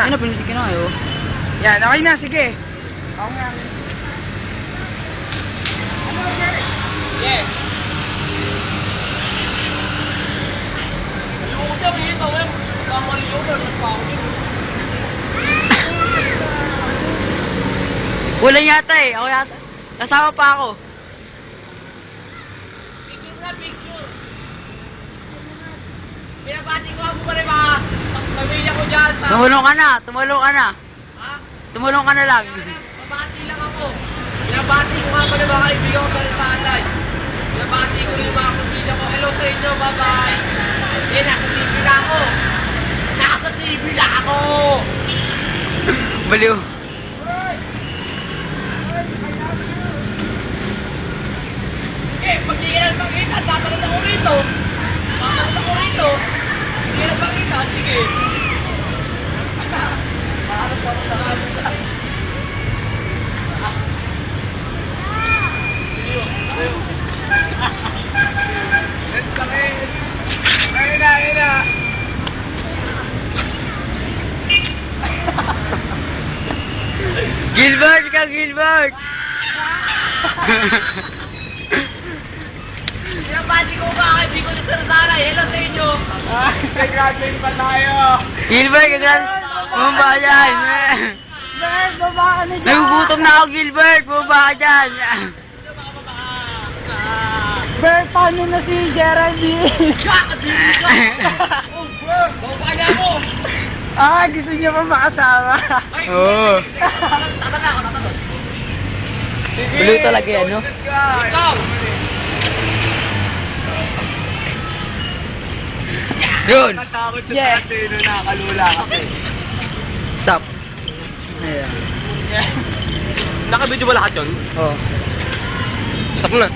Ano, pinitikin na kayo. Yan, okay na, sige. Ako nga. Yeah. Ayoko siya, kita mo yan. Kamali yun, nagpako yun. Wala yata eh. Ako yata. Kasama pa ako. Picture na, picture. Pinabati ko ako pa rin mga pamilya ko dyan sa... Tumulong ka na. Tumulong ka na. Ha? Tumulong ka na lang. Mabati lang ako. Pinabati ko nga pa rin mga kaibigan ko sa Sanday. Pinabati ko rin yung mga pamilya ko. Hello sa inyo, bye-bye. Eh, nasa TV na ako. Nasa TV na ako. Baliw. Sige, pag di ka lang makita, tatanod ako rito. Tatanod ako rito. Hindi ka lang makita, sige. Paano pa ako sa Ayun na, ayun na. Gilbert ka, Gilbert! Pinabati ko mga kaibigan ko sa Sanday. Hello sa inyo. Nag-graduate pa tayo. Gilbert, kagran... Bumaba ka dyan! Bert, baba ka na dyan. Nagugutom na ako, Gilbert! Bumaba ka dyan! Bert, paano na si Geraldine? Baba na ako. Gusto niya pa makasama. Oo. Tatanod ako, tatanod. Sige. Baliw talaga yan, no? Toast ka. Ikaw. Yun! Natakot sa Yeah. tatay nung nakakalula kasi. Stop. Ayan. Naka-video ba lahat yun? Oo. Stop na.